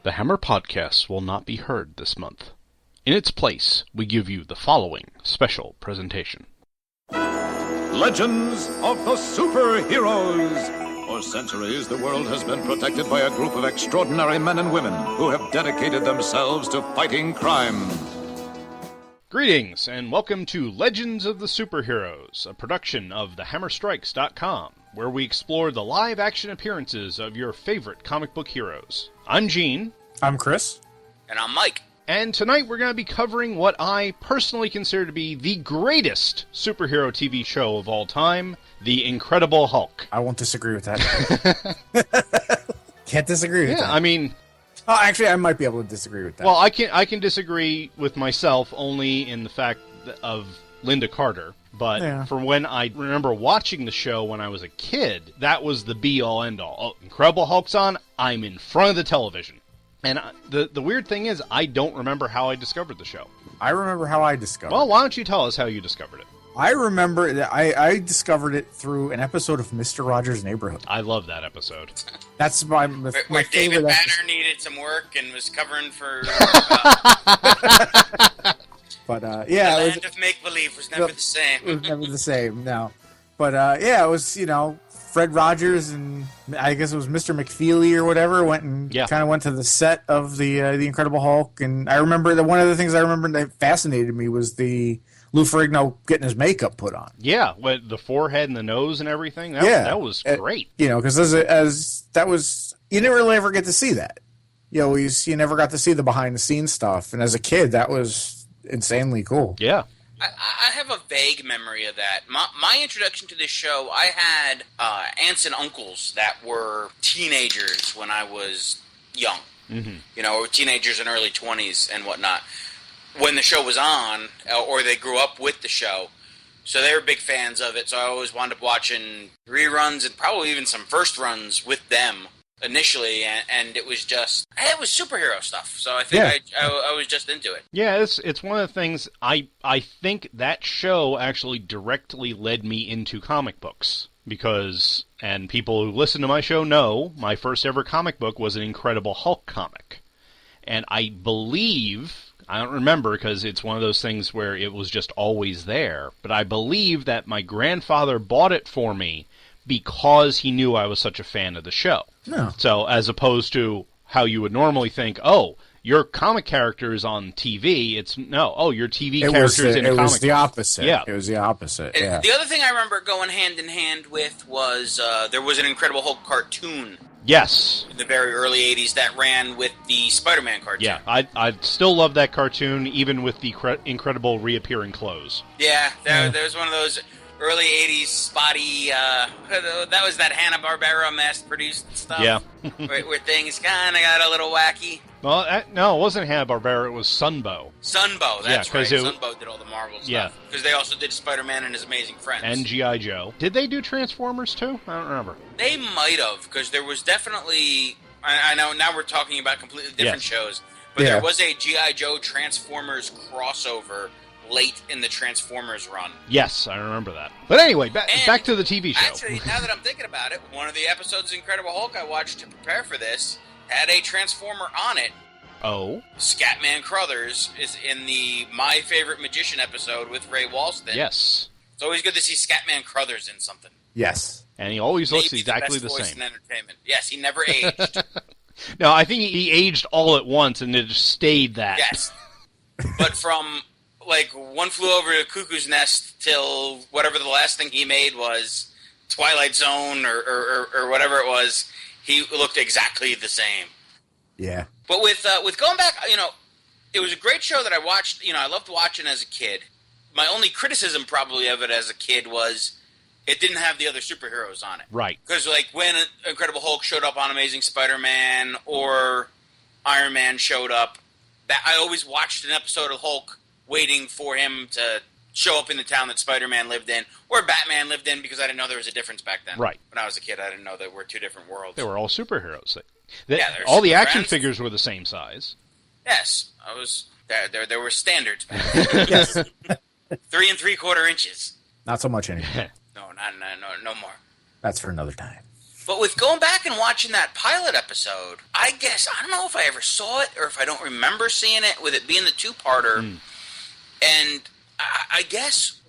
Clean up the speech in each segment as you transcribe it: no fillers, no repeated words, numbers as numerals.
The Hammer Podcast will not be heard this month. In its place, we give you the following special presentation. Legends of the Superheroes. For centuries, the world has been protected by a group of extraordinary men and women who have dedicated themselves to fighting crime. Greetings, and welcome to Legends of the Superheroes, a production of thehammerstrikes.com, where we explore the live-action appearances of your favorite comic book heroes. I'm Gene. I'm Chris. And I'm Mike. And tonight we're going to be covering what I personally consider to be the greatest superhero TV show of all time, The Incredible Hulk. I won't disagree with that. Can't disagree with that. Yeah, I mean... Oh, actually, I might be able to disagree with that. Well, I can disagree with myself only in the fact of Linda Carter. But for when I remember watching the show when I was a kid, that was the be-all, end-all. Oh, Incredible Hulk's on, I'm in front of the television. And the weird thing is, I don't remember how I discovered the show. I remember how I discovered it. Well, why don't you tell us how you discovered it? I remember that I discovered it through an episode of Mr. Rogers' Neighborhood. I love that episode. That's my where favorite David episode. Banner needed some work and was covering for... But, the land of make-believe was never the same. It was never the same, no. But, it was, Fred Rogers and I guess it was Mr. McFeely or whatever kind of went to the set of the Incredible Hulk. And I remember that one of the things I remember that fascinated me was the Lou Ferrigno getting his makeup put on. Yeah, with the forehead and the nose and everything. That was great. Because as that was, you never really ever get to see that. You never got to see the behind the scenes stuff. And as a kid, that was insanely cool. Yeah. I have a vague memory of that. My introduction to this show, I had aunts and uncles that were teenagers when I was young. Mm-hmm. Or teenagers in early 20s and whatnot. When the show was on, or they grew up with the show. So they were big fans of it, so I always wound up watching reruns and probably even some first runs with them initially, and it was superhero stuff, so I think I was just into it. Yeah, it's one of the things, I think that show actually directly led me into comic books, because, and people who listen to my show know, my first ever comic book was an Incredible Hulk comic. And I believe... I don't remember because it's one of those things where it was just always there. But I believe that my grandfather bought it for me because he knew I was such a fan of the show. No. So as opposed to how you would normally think, oh, your comic character is on TV. Your TV character is in a comic. It was the opposite. Yeah. It was the opposite. Yeah. The other thing I remember going hand in hand with was there was an Incredible Hulk cartoon. Yes. In the very early 80s that ran with the Spider-Man cartoon. Yeah, I still love that cartoon, even with the incredible reappearing clothes. Yeah, there's one of those early 80s spotty, that was that Hanna-Barbera mass-produced stuff. Yeah. where things kind of got a little wacky. Well, no, it wasn't Hanna-Barbera, it was Sunbow. Sunbow, that's right. Sunbow did all the Marvel stuff. Yeah. Because they also did Spider-Man and His Amazing Friends. And G.I. Joe. Did they do Transformers, too? I don't remember. They might have, because there was definitely... I know now we're talking about completely different shows, but there was a G.I. Joe Transformers crossover late in the Transformers run. Yes, I remember that. But anyway, back to the TV show. Actually, now that I'm thinking about it, one of the episodes of Incredible Hulk I watched to prepare for this had a Transformer on it. Oh? Scatman Crothers is in the My Favorite Magician episode with Ray Walston. Yes. It's always good to see Scatman Crothers in something. Yes. And he always looks Maybe exactly the best voice same. in entertainment. Yes, he never aged. No, I think he aged all at once and it just stayed that. Yes. But from... One Flew Over the Cuckoo's Nest till whatever the last thing he made was Twilight Zone or whatever it was, he looked exactly the same. Yeah. But with going back, it was a great show that I watched. I loved watching as a kid. My only criticism probably of it as a kid was it didn't have the other superheroes on it. Right. Because when Incredible Hulk showed up on Amazing Spider-Man or Iron Man showed up, that I always watched an episode of Hulk waiting for him to show up in the town that Spider-Man lived in, or Batman lived in, because I didn't know there was a difference back then. Right. When I was a kid, I didn't know that we're two different worlds. They were all superheroes. All the action figures were the same size. Yes. There were standards back then. Yes. 3 3/4 inches. Not so much anymore. No more. That's for another time. But with going back and watching that pilot episode, I don't know if I ever saw it or if I don't remember seeing it, with it being the two-parter. And I guess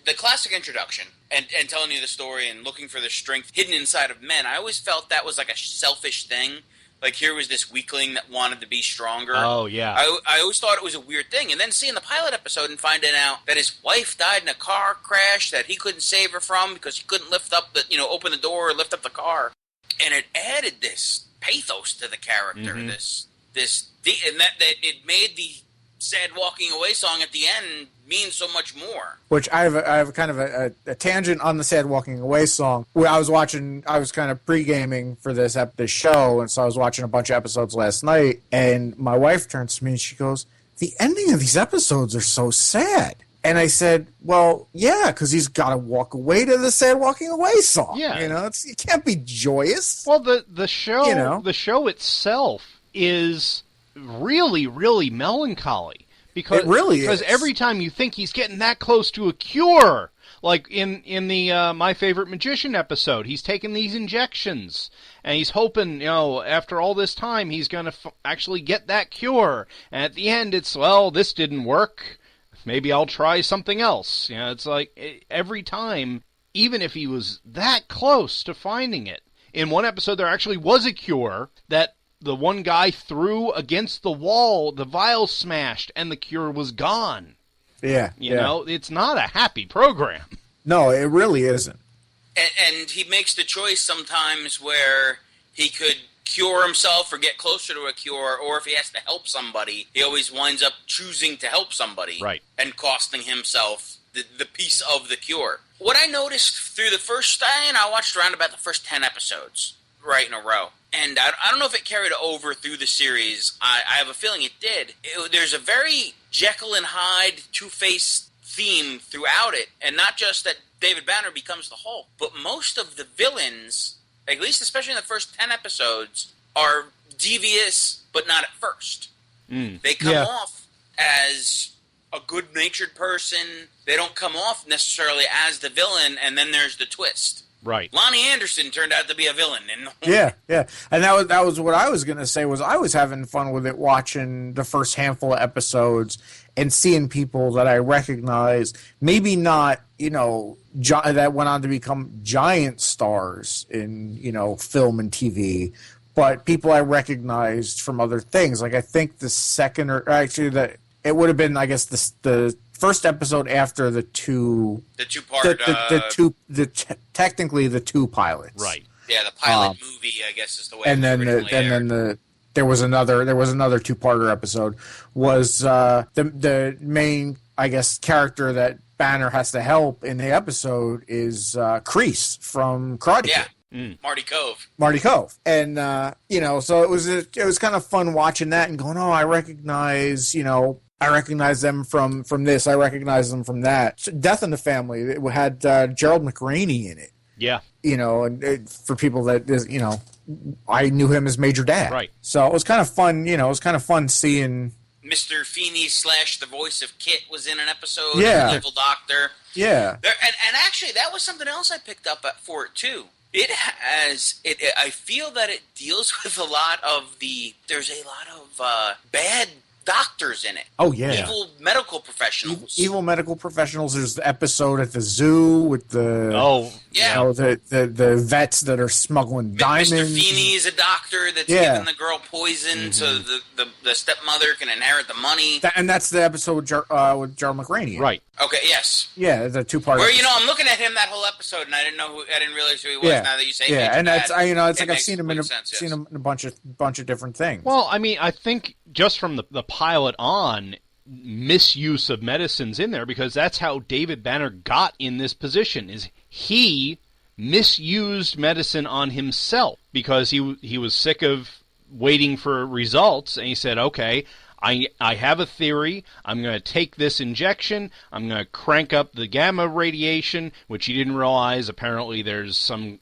the classic introduction and telling you the story and looking for the strength hidden inside of men, I always felt that was like a selfish thing. Like, here was this weakling that wanted to be stronger. Oh, yeah. I always thought it was a weird thing. And then seeing the pilot episode and finding out that his wife died in a car crash that he couldn't save her from because he couldn't open the door or lift up the car. And it added this pathos to the character. And that it made the sad walking away song at the end mean so much more. Which I have kind of a tangent on the sad walking away song. Where I was kind of pre-gaming for this show, and so I was watching a bunch of episodes last night, and my wife turns to me and she goes, "The ending of these episodes are so sad." And I said, "Well, yeah, because he's got to walk away to the sad walking away song. Yeah, it can't be joyous." Well, the show, the show itself is really, really melancholy, because it really because every time you think he's getting that close to a cure, like in the My Favorite Magician episode, he's taking these injections and he's hoping, after all this time, he's going to actually get that cure. And at the end, it's, well, this didn't work. Maybe I'll try something else. It's like every time, even if he was that close to finding it. In one episode, there actually was a cure that the one guy threw against the wall, the vial smashed, and the cure was gone. Yeah. It's not a happy program. No, it really isn't. And he makes the choice sometimes where he could cure himself or get closer to a cure, or if he has to help somebody, he always winds up choosing to help somebody. Right. And costing himself the piece of the cure. What I noticed through the first, I watched around about the first 10 episodes right in a row. And I don't know if it carried over through the series. I have a feeling it did. There's a very Jekyll and Hyde, Two-Face theme throughout it. And not just that David Banner becomes the Hulk, but most of the villains, at least especially in the first 10 episodes, are devious, but not at first. They come off as a good-natured person. They don't come off necessarily as the villain, and then there's the twist. Right. Lonnie Anderson turned out to be a villain. Yeah. And that was what I was going to say, was I was having fun with it, watching the first handful of episodes and seeing people that I recognized, maybe not, that went on to become giant stars in, film and TV, but people I recognized from other things. Like, I think the second, or actually it would have been, I guess, the first episode after the two-part, technically the two pilots, right? Yeah, the pilot movie, I guess, is the way. And then there was another two-parter episode. Was the main, I guess, character that Banner has to help in the episode is Kreese from Karate Kid. Marty Cove. And so it was kind of fun watching that and going, oh, I recognize them from this. I recognize them from that. Death in the Family. It had Gerald McRaney in it. Yeah. And for people that I knew him as Major Dad. Right. So it was kind of fun. It was kind of fun seeing. Mr. Feeney / the voice of Kit was in an episode. Yeah. The Evil Doctor. Yeah. And actually, that was something else I picked up for it too. I feel that it deals with a lot of there's a lot of bad doctors in it. Oh, yeah. Evil medical professionals. Evil medical professionals. There's the episode at the zoo with the the vets that are smuggling diamonds. Mr. Feeney is a doctor that's giving the girl poison so the stepmother can inherit the money. And that's the episode with Gerald McRaney. Right. Okay, yes. Yeah, the two-part. Where, I'm looking at him that whole episode, and I didn't realize who he was. Now that you say and that's it's like I've seen him in a bunch of different things. Well, I mean, I think just from the pilot on, misuse of medicine's in there, because that's how David Banner got in this position. Is he misused medicine on himself because he was sick of waiting for results, and he said, okay, I have a theory. I'm going to take this injection. I'm going to crank up the gamma radiation, which he didn't realize. Apparently there's some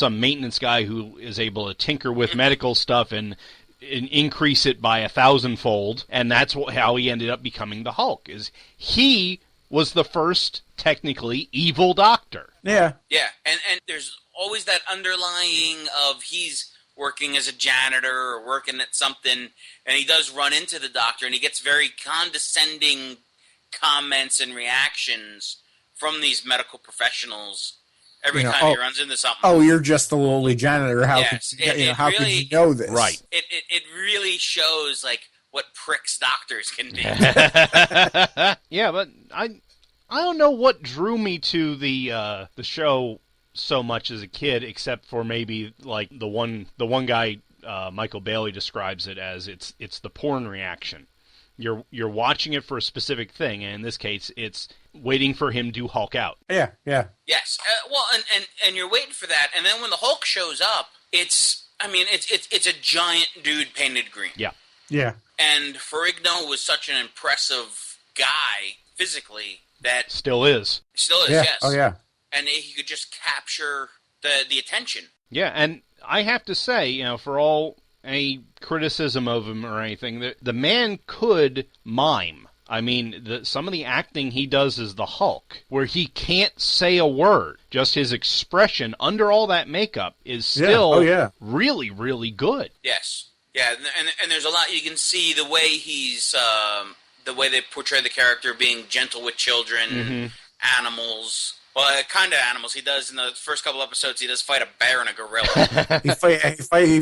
maintenance guy who is able to tinker with medical stuff and increase it by 1,000-fold, and that's how he ended up becoming the Hulk. Is he was the first, technically, evil Doctor. Yeah. Yeah, and there's always that underlying of he's working as a janitor or working at something, and he does run into the Doctor, and he gets very condescending comments and reactions from these medical professionals every time he runs into something. Oh, you're just a lowly janitor. How could you know this? Right. It really shows like what pricks doctors can be. Yeah, but I don't know what drew me to the show so much as a kid, except for maybe like the one guy, Michael Bailey, describes it as it's the porn reaction. You're watching it for a specific thing, and in this case, it's waiting for him to Hulk out. Yeah. Yes. Well, and you're waiting for that, and then when the Hulk shows up, it's a giant dude painted green. Yeah. Yeah. And Ferrigno was such an impressive guy physically that still is. Yeah. Yes. Oh yeah. And he could just capture the attention. Yeah, and I have to say, for all any criticism of him or anything, the man could mime. I mean, some of the acting he does as the Hulk, where he can't say a word, just his expression under all that makeup is still really, really good. Yes. Yeah, and there's a lot you can see the way he's the way they portray the character being gentle with children, animals. Well, kind of animals. He does in the first couple episodes. He does fight a bear and a gorilla.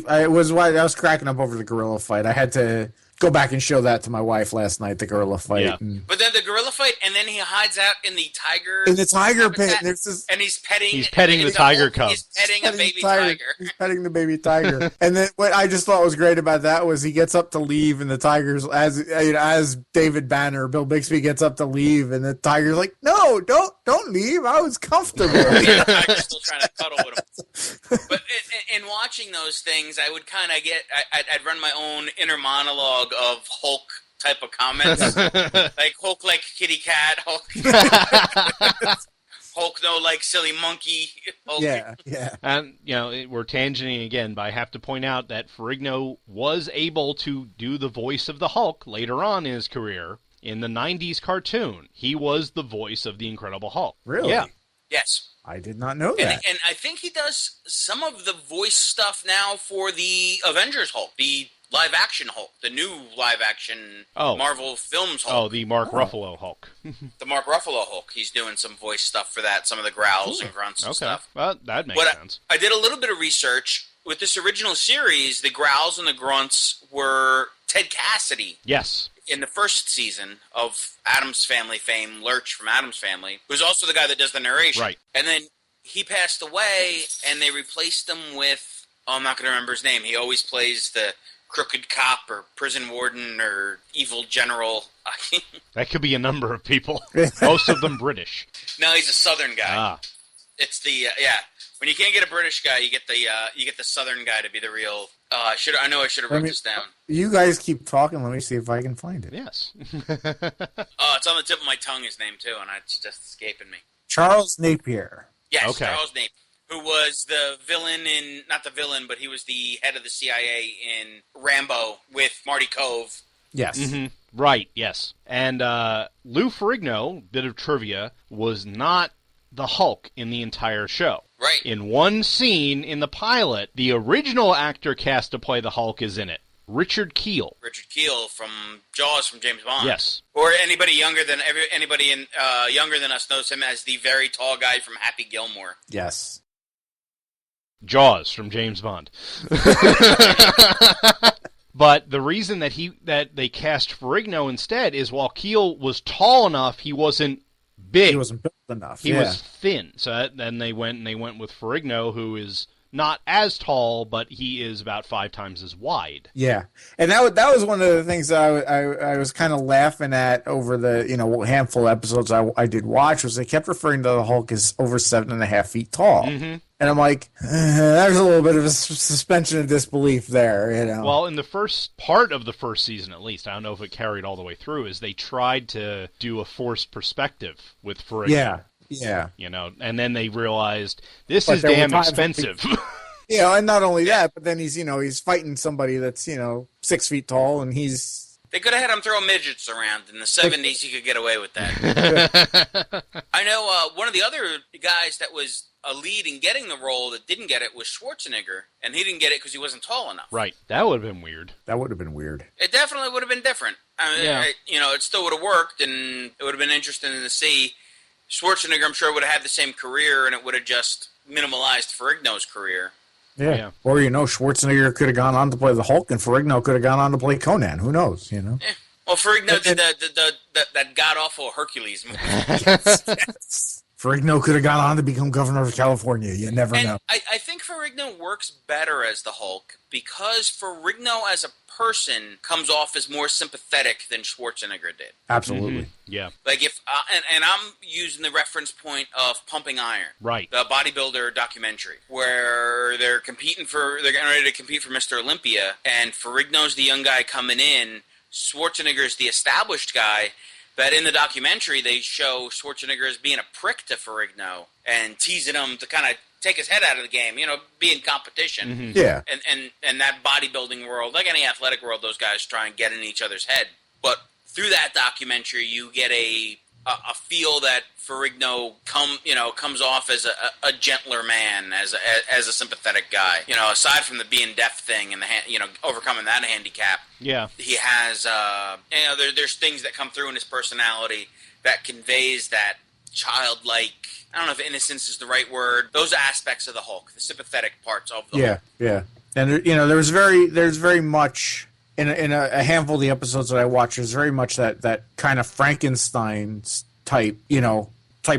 I was cracking up over the gorilla fight. I had to go back and show that to my wife last night. The gorilla fight. Yeah. But then the gorilla fight, and then he hides out in the tiger. In the tiger pit, and he's petting. He's petting the tiger cub. He's petting a baby tiger. He's petting the baby tiger. And then what I just thought was great about that was he gets up to leave, and the tiger's as David Banner, Bill Bixby gets up to leave, and the tiger's like, "No, don't leave. I was comfortable." Yeah, the tiger's still trying to cuddle with him. But in watching those things, I would kind of I'd run my own inner monologue of Hulk type of comments. Like Hulk like kitty cat, Hulk Hulk no like silly monkey. Hulk. Yeah. And, we're tangenting again, but I have to point out that Ferrigno was able to do the voice of the Hulk later on in his career. In the 90s cartoon, he was the voice of the Incredible Hulk. Really? Yeah. Yes. I did not know that. And I think he does some of the voice stuff now for the Avengers Hulk, the live-action Hulk, the new live-action Marvel Films Hulk. Oh, the Mark Ruffalo Hulk. The Mark Ruffalo Hulk. He's doing some voice stuff for that, some of the growls and grunts and stuff. Well, that makes sense. I did a little bit of research. With this original series, the growls and the grunts were Ted Cassidy. Yes. In the first season of Addams Family fame, Lurch from Addams Family, who's also the guy that does the narration. Right. And then he passed away, and they replaced him with, I'm not going to remember his name. He always plays the crooked cop or prison warden or evil general. That could be a number of people. Most of them British. No, he's a Southern guy. Ah. It's the, when you can't get a British guy, you get the Southern guy to be the real. I know I should have wrote this down. You guys keep talking. Let me see if I can find it. Yes. It's on the tip of my tongue, his name, too, and it's just escaping me. Charles Napier. Yes, okay. Charles Napier, who was the villain not the villain, but he was the head of the CIA in Rambo with Marty Cove. Yes. Mm-hmm. Right, yes. And Lou Ferrigno, bit of trivia, was not the Hulk in the entire show. Right. In one scene in the pilot, the original actor cast to play the Hulk is in it. Richard Kiel. Richard Kiel from Jaws from James Bond. Yes. Or anybody younger than younger than us knows him as the very tall guy from Happy Gilmore. Yes. Jaws from James Bond. But the reason that they cast Ferrigno instead is while Kiel was tall enough, he wasn't big. He wasn't built enough. He was thin. So then they went with Ferrigno, who is not as tall, but he is about 5 times as wide. Yeah, and that was one of the things that I was kind of laughing at over the handful of episodes I did watch, was they kept referring to the Hulk as over 7.5 feet tall. Mm-hmm. And I'm like, there's a little bit of a suspension of disbelief there, Well, in the first part of the first season, at least, I don't know if it carried all the way through, is they tried to do a forced perspective with Ferrigno. Yeah. And then they realized this is damn expensive. And not only that, but then he's fighting somebody that's 6 feet tall, and he's They could have had him throw midgets around. In the 70s, you could get away with that. I know one of the other guys that was a lead in getting the role that didn't get it was Schwarzenegger, and he didn't get it because he wasn't tall enough. Right. That would have been weird. That would have been weird. It definitely would have been different. I mean, it still would have worked, and it would have been interesting to see. Schwarzenegger, I'm sure, would have had the same career, and it would have just minimalized Ferrigno's career. Yeah. Or, Schwarzenegger could have gone on to play the Hulk, and Ferrigno could have gone on to play Conan. Who knows, Yeah. Well, Ferrigno did that god-awful Hercules movie. Ferrigno could have gone on to become governor of California. You never know. I think Ferrigno works better as the Hulk because Ferrigno as a person comes off as more sympathetic than Schwarzenegger did. Absolutely. Mm-hmm. Yeah. Like if and I'm using the reference point of Pumping Iron, right? The bodybuilder documentary where they're getting ready to compete for Mr. Olympia, and Ferrigno's the young guy coming in. Schwarzenegger's the established guy. But in the documentary, they show Schwarzenegger as being a prick to Ferrigno and teasing him to kind of take his head out of the game, be in competition. Mm-hmm. Yeah. And that bodybuilding world, like any athletic world, those guys try and get in each other's head. But through that documentary, you get a feel that Ferrigno comes off as a gentler man, as a sympathetic guy. Aside from the being deaf thing and overcoming that handicap. Yeah, he has. There's things that come through in his personality that conveys that childlike. I don't know if innocence is the right word. Those aspects of the Hulk, the sympathetic parts of the Hulk. Yeah. And there's very much. In a handful of the episodes that I watch, there's very much that kind of Frankenstein type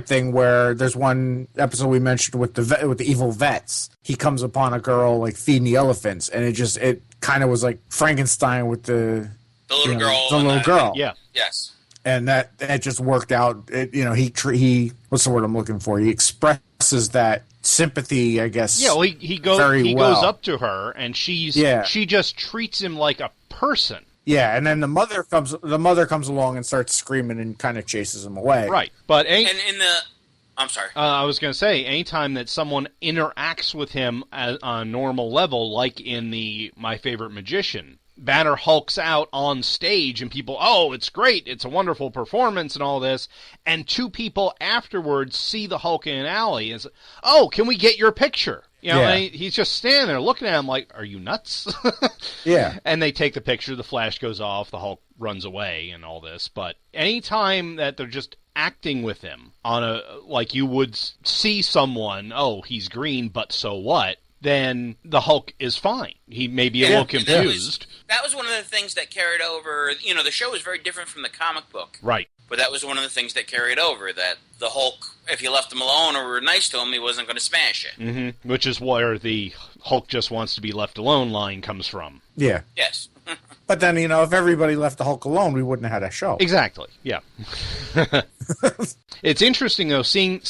thing where there's one episode we mentioned with the evil vets. He comes upon a girl like feeding the elephants, and it kind of was like Frankenstein with the little girl. The little girl. Yeah. Yes. And that just worked out. He what's the word I'm looking for? He expresses that sympathy, I guess. Yeah, well, he goes up to her, and she just treats him like a person. Yeah, and then the mother comes along and starts screaming and kind of chases him away. Right, but I'm sorry. I was going to say, anytime that someone interacts with him on a normal level, like in the My Favorite Magician, Banner hulks out on stage and people, oh, it's great, it's a wonderful performance and all this, and two people afterwards see the Hulk in an alley and say, oh, can we get your picture? And he's just standing there looking at him like, are you nuts? Yeah. And they take the picture, the flash goes off, the Hulk runs away and all this, but anytime that they're just acting with him like you would see someone, oh, he's green, but so what? Then the Hulk is fine. He may be a little confused. That was one of the things that carried over. The show was very different from the comic book. Right. But that was one of the things that carried over, that the Hulk, if you left him alone or were nice to him, he wasn't going to smash it. Mm-hmm. Which is where the Hulk just wants to be left alone line comes from. Yeah. Yes. But then, if everybody left the Hulk alone, we wouldn't have had a show. Exactly, yeah. It's interesting, though, seeing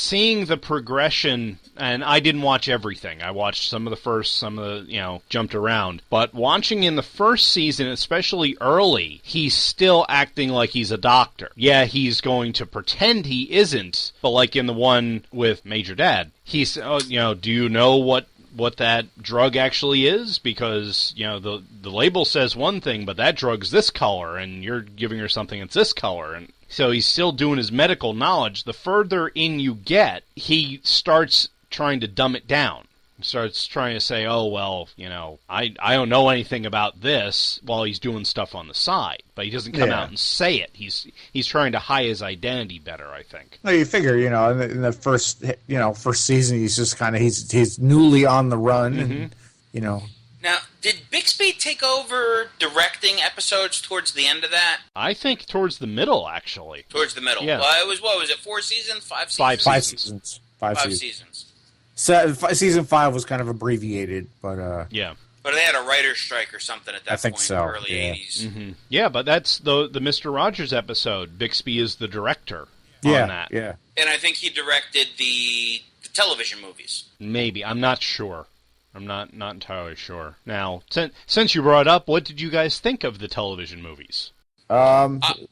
the progression, and I didn't watch everything. I watched some of the first, some of the, jumped around. But watching in the first season, especially early, he's still acting like he's a doctor. Yeah, he's going to pretend he isn't, but like in the one with Major Dad, he's, do you know what that drug actually is, because the label says one thing, but that drug's this color, and you're giving her something that's this color, and so he's still doing his medical knowledge. The further in you get, he starts trying to dumb it down. He starts trying to say, oh, well, I don't know anything about this, while he's doing stuff on the side. But he doesn't come out and say it. He's trying to hide his identity better, I think. No, you figure, in the first season, he's just kind of, he's newly on the run, mm-hmm. and, Now, did Bixby take over directing episodes towards the end of that? I think towards the middle, actually. Towards the middle. Yeah. Well, it was, 4 seasons? 5 seasons? 5 seasons. 5 seasons. So, season 5 was kind of abbreviated, but yeah. But they had a writer's strike or something at that point. I think so. Early 80s. Mm-hmm. Yeah, but that's the Mr. Rogers episode. Bixby is the director on that. Yeah. And I think he directed the television movies. Maybe. I'm not sure. I'm not entirely sure. Now, since you brought it up, what did you guys think of the television movies?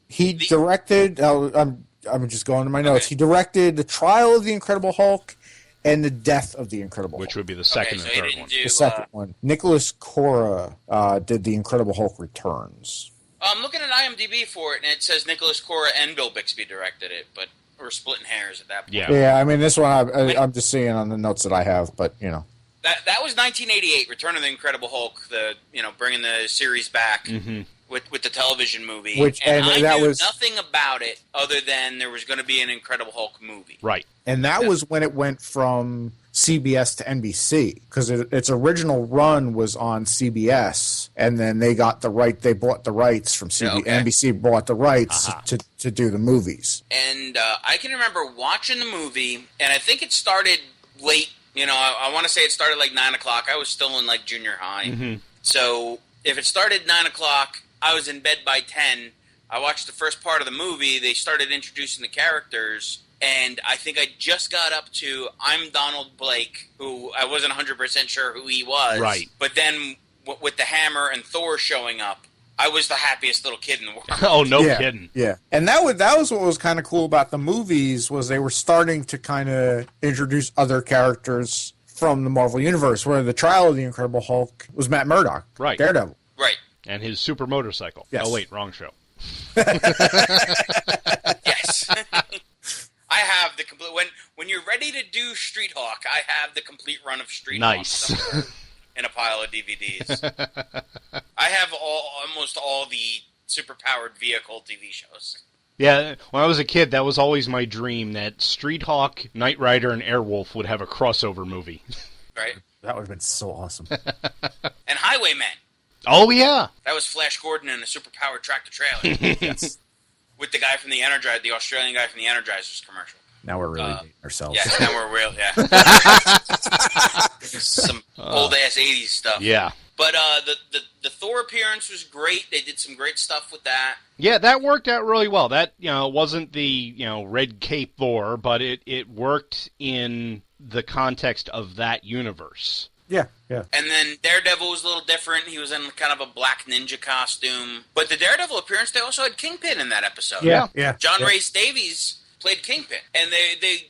He directed. I'm just going to my notes. Okay. He directed The Trial of the Incredible Hulk and The Death of the Incredible Which Hulk. would be the second and third one. The second one. Nicholas Cora did The Incredible Hulk Returns. I'm looking at IMDb for it, and it says Nicholas Cora and Bill Bixby directed it, but we're splitting hairs at that point. Yeah. I mean, this one I'm just seeing on the notes that I have, but you know. That was 1988, Return of the Incredible Hulk, bringing the series back with the television movie. I knew nothing about it other than there was going to be an Incredible Hulk movie. Right. And that was when it went from CBS to NBC, because its original run was on CBS, and then they bought the rights from CBS. Okay. NBC bought the rights to do the movies. And I can remember watching the movie, and I think it started late. I want to say it started like 9 o'clock. I was still in like junior high. Mm-hmm. So if it started 9 o'clock, I was in bed by 10. I watched the first part of the movie. They started introducing the characters. And I think I just got up to I'm Donald Blake, who I wasn't 100% sure who he was. Right. But then with the hammer and Thor showing up, I was the happiest little kid in the world. Oh, no kidding. Yeah. And that was what was kind of cool about the movies, was they were starting to kind of introduce other characters from the Marvel Universe, where the trial of the Incredible Hulk was Matt Murdock. Right. Daredevil. Right. And his super motorcycle. Yes. Oh, wait, wrong show. Yes. I have the complete... When you're ready to do Street Hawk, I have the complete run of Street Hawk. Nice. In a pile of DVDs. I have almost all the superpowered vehicle TV shows. Yeah, when I was a kid, that was always my dream, that Street Hawk, Knight Rider, and Airwolf would have a crossover movie. Right. That would have been so awesome. And Highwaymen. Oh, yeah. That was Flash Gordon in a superpowered tractor-trailer. Yes. With the guy from the Australian guy from the Energizers commercial. Now we're really dating ourselves. Yeah, now we're real, yeah. Some old-ass 80s stuff. Yeah. But the Thor appearance was great. They did some great stuff with that. Yeah, that worked out really well. That, wasn't the, red cape Thor, but it worked in the context of that universe. Yeah, yeah. And then Daredevil was a little different. He was in kind of a black ninja costume. But the Daredevil appearance, they also had Kingpin in that episode. Yeah. John Rhys Davies played Kingpin. And they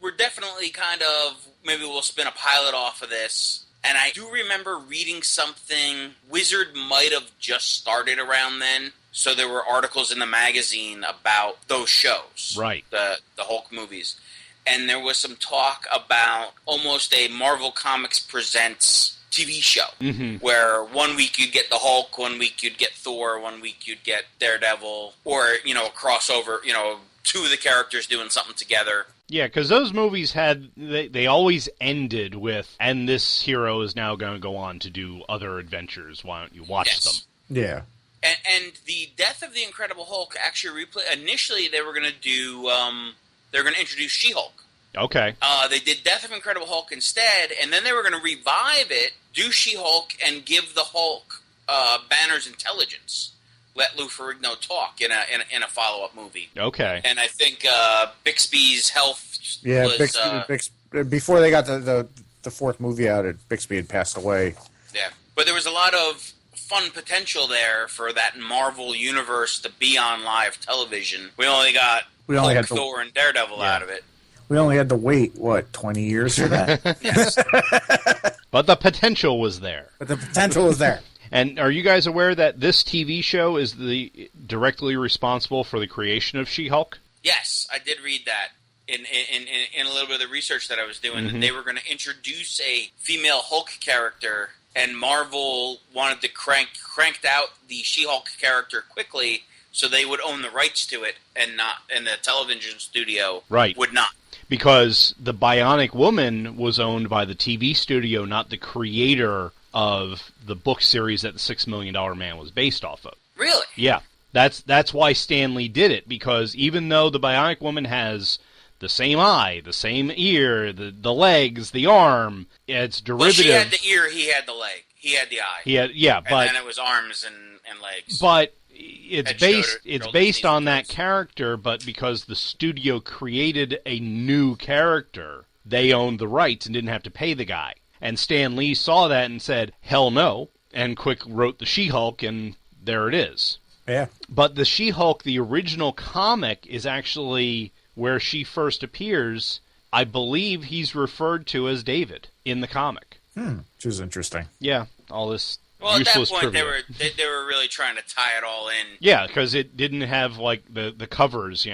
were definitely kind of, maybe we'll spin a pilot off of this. And I do remember reading something, Wizard might have just started around then. So there were articles in the magazine about those shows. Right. The Hulk movies. And there was some talk about almost a Marvel Comics Presents TV show, where 1 week you'd get the Hulk, 1 week you'd get Thor, 1 week you'd get Daredevil, or, a crossover, two of the characters doing something together. Yeah, because those movies they always ended with, and this hero is now going to go on to do other adventures. Why don't you watch them? Yeah. And the death of the Incredible Hulk actually initially they were going to do... They're going to introduce She-Hulk. Okay. They did Death of Incredible Hulk instead, and then they were going to revive it, do She-Hulk, and give the Hulk Banner's intelligence. Let Lou Ferrigno talk in a follow-up movie. Okay. And I think Bixby's health was... Bixby, before they got the fourth movie out, Bixby had passed away. Yeah. But there was a lot of fun potential there for that Marvel universe to be on live television. We only got... Hulk, Thor, and Daredevil out of it. We only had to wait, 20 years for that? Yes. But the potential was there. And are you guys aware that this TV show is directly responsible for the creation of She-Hulk? Yes, I did read that in a little bit of the research that I was doing. That they were going to introduce a female Hulk character, and Marvel wanted to cranked out the She-Hulk character quickly, so they would own the rights to it, and the television studio would not. Because the Bionic Woman was owned by the TV studio, not the creator of the book series that the $6 Million Man was based off of. Really? Yeah. That's why Stan Lee did it, because even though the Bionic Woman has the same eye, the same ear, the legs, the arm, it's derivative. Well, she had the ear, he had the leg. He had the eye. But then it was arms and legs. But it's based on that character, but because the studio created a new character, they owned the rights and didn't have to pay the guy. And Stan Lee saw that and said, hell no, and quick wrote the She-Hulk, and there it is. Yeah. But the She-Hulk, the original comic, is actually where she first appears. I believe he's referred to as David in the comic. Which is interesting. Yeah, all this Well, useless at that point, trivia. they were really trying to tie it all in. Yeah, because it didn't have, like, the covers,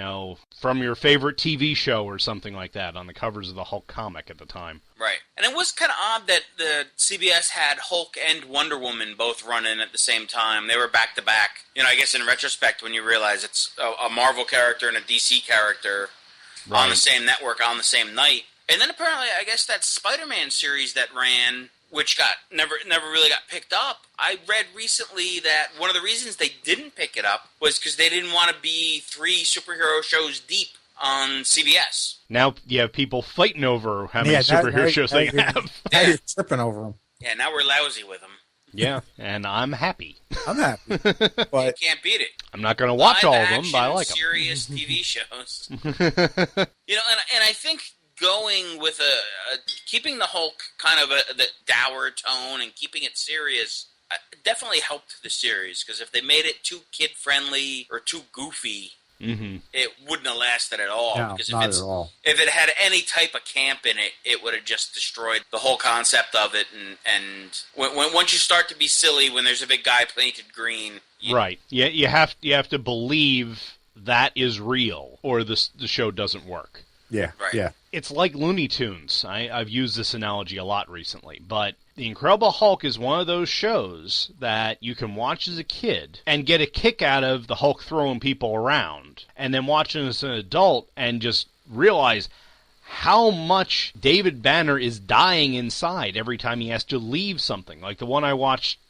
from your favorite TV show or something like that on the covers of the Hulk comic at the time. Right. And it was kind of odd that the CBS had Hulk and Wonder Woman both running at the same time. They were back-to-back. I guess in retrospect, when you realize it's a Marvel character and a DC character on the same network on the same night. And then apparently, I guess that Spider-Man series that ran, which never really got picked up. I read recently that one of the reasons they didn't pick it up was because they didn't want to be 3 superhero shows deep on CBS. Now you have people fighting over how many superhero shows they have. Now you're tripping over them. Yeah, now we're lousy with them. Yeah, and I'm happy. I'm happy. But you can't beat it. I'm not going to watch all of them, but I like them. Serious TV shows. And I think going with keeping the Hulk kind of the dour tone and keeping it serious definitely helped the series, because if they made it too kid friendly or too goofy, it wouldn't have lasted at all. No, because not at all. If it had any type of camp in it, it would have just destroyed the whole concept of it. And once you start to be silly when there's a big guy painted green, right? Yeah, you have to believe that is real, or the show doesn't work. Yeah, right. Yeah. It's like Looney Tunes. I've used this analogy a lot recently, but The Incredible Hulk is one of those shows that you can watch as a kid and get a kick out of the Hulk throwing people around, and then watch it as an adult and just realize how much David Banner is dying inside every time he has to leave something. Like the one I watched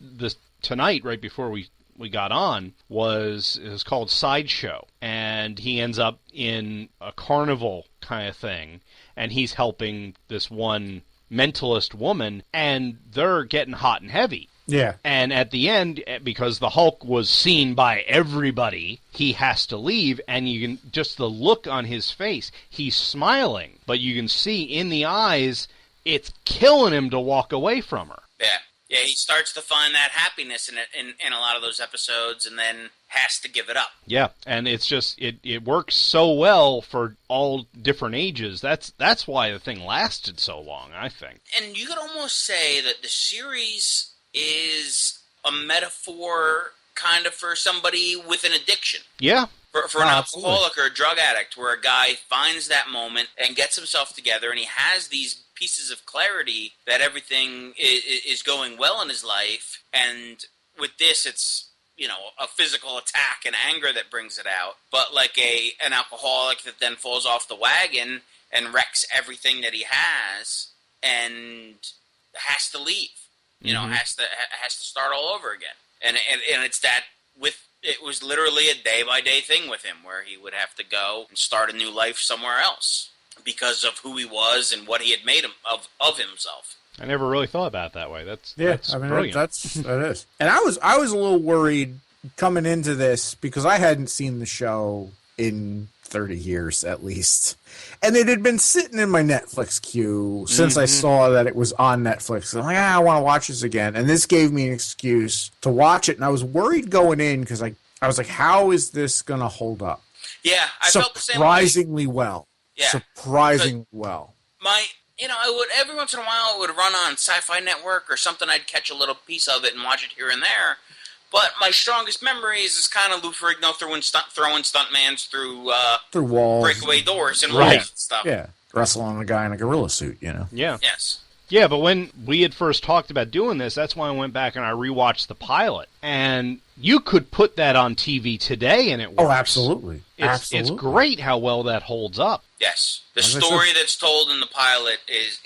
tonight right before we got on was called Sideshow, and he ends up in a carnival kind of thing, and he's helping this one mentalist woman, and they're getting hot and heavy. Yeah. And at the end, because the Hulk was seen by everybody, he has to leave, and you can just the look on his face, he's smiling, but you can see in the eyes it's killing him to walk away from her. Yeah. Yeah, he starts to find that happiness in a lot of those episodes, and then has to give it up. Yeah, and it's just it works so well for all different ages. That's why the thing lasted so long, I think. And you could almost say that the series is a metaphor kind of for somebody with an addiction. Yeah. For an alcoholic or a drug addict, where a guy finds that moment and gets himself together, and he has these pieces of clarity that everything is going well in his life, and with this it's a physical attack and anger that brings it out, but like an alcoholic that then falls off the wagon and wrecks everything that he has and has to leave, has to start all over again, and it's that it was literally a day-by-day thing with him, where he would have to go and start a new life somewhere else because of who he was and what he had made him of himself. I never really thought about it that way. That's brilliant. That is. And I was a little worried coming into this, because I hadn't seen the show in 30 years at least. And it had been sitting in my Netflix queue since I saw that it was on Netflix. I'm like, I want to watch this again. And this gave me an excuse to watch it. And I was worried going in, because I was like, how is this going to hold up? Yeah, I felt the same way. Surprisingly well. Yeah. Surprisingly well. I would every once in a while it would run on Sci-Fi Network or something. I'd catch a little piece of it and watch it here and there. But my strongest memories is kind of Lou Ferrigno throwing stuntmans through walls, breakaway doors, and right. and stuff. Yeah, wrestling a guy in a gorilla suit, Yeah. Yes. Yeah, but when we had first talked about doing this, that's when I went back and I rewatched the pilot. And you could put that on TV today and it works. Oh, absolutely. It's great how well that holds up. Yes. The story that's told in the pilot is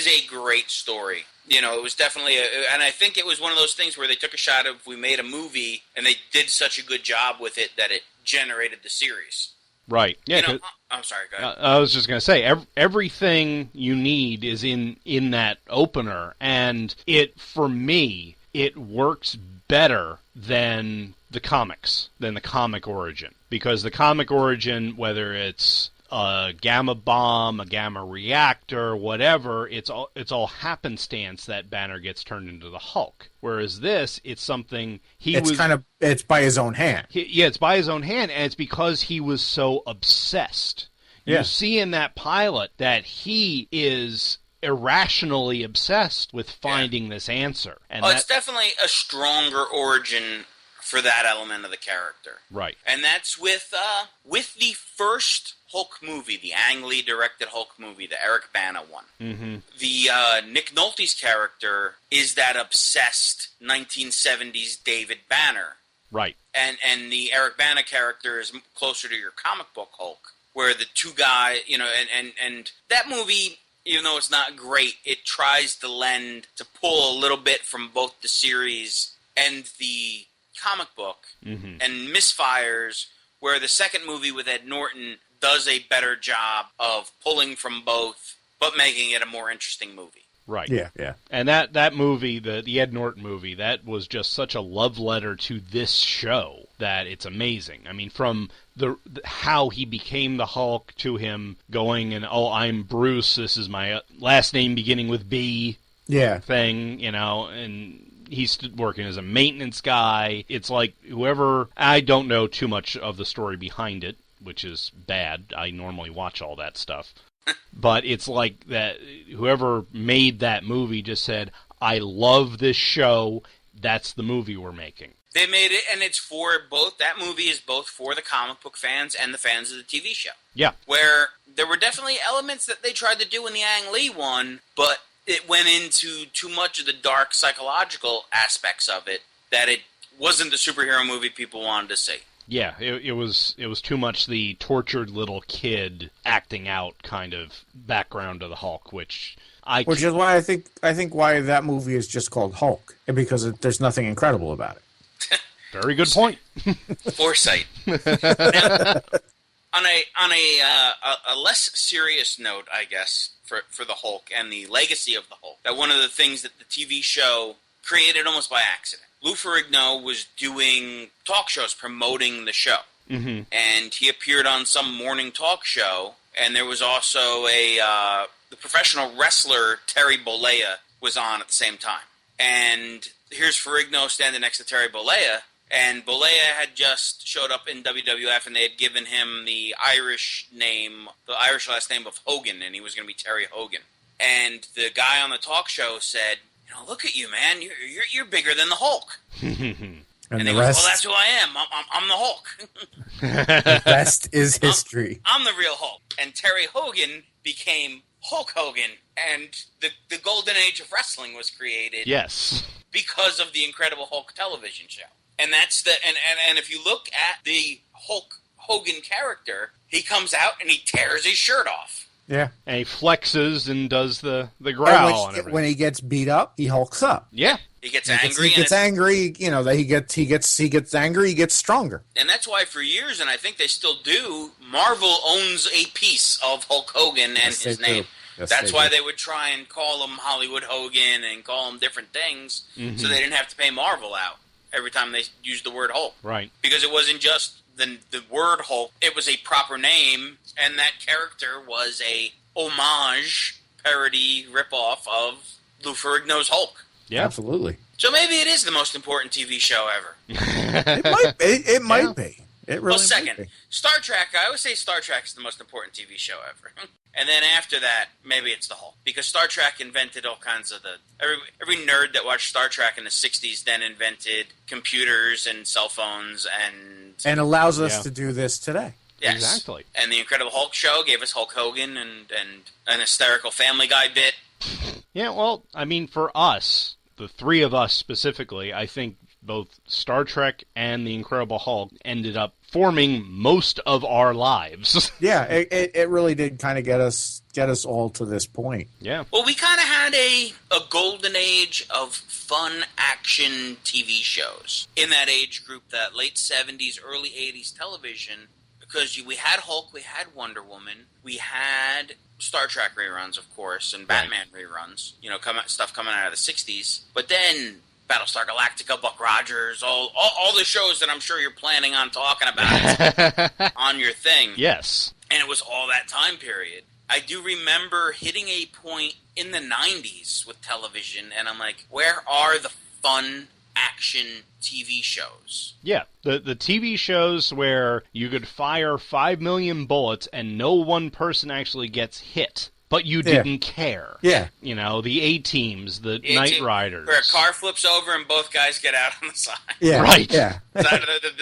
a great story. It was definitely and I think it was one of those things where they took a shot of, we made a movie, and they did such a good job with it that it generated the series. Right. Yeah. I'm sorry, go ahead. I was just going to say, everything you need is in that opener, and for me, it works better than the comics, than the comic origin. Because the comic origin, whether it's a gamma bomb, a gamma reactor, whatever, it's all happenstance that Banner gets turned into the Hulk. Whereas this, it's something it's by his own hand. It's by his own hand, and it's because he was so obsessed. You see in that pilot that he is irrationally obsessed with finding this answer. And it's definitely a stronger origin for that element of the character. Right. And that's with the first Hulk movie, the Ang Lee directed Hulk movie, the Eric Bana one. Mm-hmm. The Nick Nolte's character is that obsessed 1970s David Banner. Right. And the Eric Bana character is closer to your comic book Hulk, where the two guys, and that movie, even though it's not great, it tries to pull a little bit from both the series and the comic book, mm-hmm. and misfires, where the second movie with Ed Norton does a better job of pulling from both, but making it a more interesting movie. Right. Yeah. And that movie, the Ed Norton movie, that was just such a love letter to this show that it's amazing. I mean, from the how he became the Hulk to him going and, I'm Bruce, this is my last name beginning with B thing, and he's working as a maintenance guy. It's like I don't know too much of the story behind it, which is bad. I normally watch all that stuff. But it's like that whoever made that movie just said, I love this show, that's the movie we're making. They made it, and it's for both. That movie is both for the comic book fans and the fans of the TV show. Yeah. Where there were definitely elements that they tried to do in the Ang Lee one, but it went into too much of the dark psychological aspects of it, that it wasn't the superhero movie people wanted to see. Yeah, it was too much the tortured little kid acting out kind of background of the Hulk, which is why I think why that movie is just called Hulk, because there's nothing incredible about it. Very good point. Foresight. Now, on a less serious note, I guess, for the Hulk and the legacy of the Hulk, that one of the things that the TV show created almost by accident. Lou Ferrigno was doing talk shows promoting the show. Mm-hmm. And he appeared on some morning talk show, and there was also the professional wrestler Terry Bollea was on at the same time. And here's Ferrigno standing next to Terry Bollea, and Bollea had just showed up in WWF, and they had given him the Irish last name of Hogan, and he was going to be Terry Hogan. And the guy on the talk show said, look at you, man. You're bigger than the Hulk. And he goes, well, that's who I am. I'm the Hulk. The rest is history. I'm the real Hulk. And Terry Hogan became Hulk Hogan, and the golden age of wrestling was created. Yes. Because of the Incredible Hulk television show. And that's and if you look at the Hulk Hogan character, he comes out and he tears his shirt off. Yeah, and he flexes and does the growl and everything. When he gets beat up, he hulks up. Yeah, he gets angry. He gets angry. He gets angry. He gets stronger. And that's why for years, and I think they still do, Marvel owns a piece of Hulk Hogan and his name. That's why they would try and call him Hollywood Hogan and call him different things, so they didn't have to pay Marvel out every time they used the word Hulk. Right. Because it wasn't just the word Hulk, it was a proper name, and that character was a homage, parody, ripoff of Lou Ferrigno's Hulk. Yeah, absolutely. So maybe it is the most important TV show ever. It might be. It might be. It really second, might be. Star Trek. I always say Star Trek is the most important TV show ever. And then after that, maybe it's the Hulk. Because Star Trek invented all kinds of every nerd that watched Star Trek in the 60s then invented computers and cell phones and allows us to do this today. Yes. Exactly. And the Incredible Hulk show gave us Hulk Hogan and an hysterical Family Guy bit. Yeah, well, I mean, for us, the three of us specifically, I think both Star Trek and the Incredible Hulk ended up forming most of our lives. Yeah, it really did kind of get us all to this point. Yeah. Well, we kind of had a golden age of fun action TV shows in that age group, that late 70s, early 80s television, because we had Hulk, we had Wonder Woman, we had Star Trek reruns, of course, and Batman reruns, stuff coming out of the 60s. But then Battlestar Galactica, Buck Rogers, all the shows that I'm sure you're planning on talking about on your thing. Yes. And it was all that time period. I do remember hitting a point in the 90s with television, and I'm like, where are the fun action TV shows? Yeah, the TV shows where you could fire 5 million bullets and no one person actually gets hit. but you didn't care. Yeah. You know, the A-teams, the Knight Riders. Where a car flips over and both guys get out on the side. Yeah. Right. Yeah. The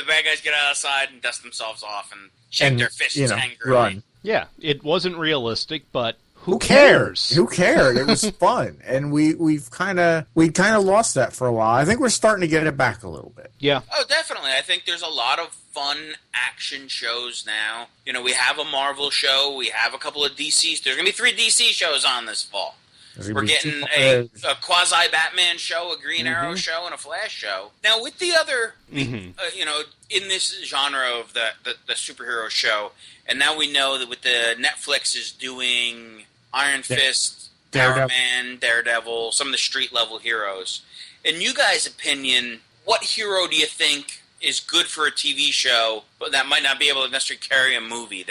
bad guys get out of the side and dust themselves off and shake their fists angrily. Run. Yeah, it wasn't realistic, but who cares? Who cared? It was fun, and we'd kind of lost that for a while. I think we're starting to get it back a little bit. Yeah. Oh, definitely. I think there's a lot of fun action shows now. You know, we have a Marvel show. We have a couple of DCs. There's going to be 3 DC shows on this fall. We're getting a quasi-Batman show, a Green Arrow show, and a Flash show. Now, with the other, you know, in this genre of the superhero show, and now we know that with the Netflix is doing Iron Fist, Power Man, Daredevil, some of the street-level heroes. In you guys' opinion, what hero do you think is good for a TV show, but that might not be able to necessarily carry a movie?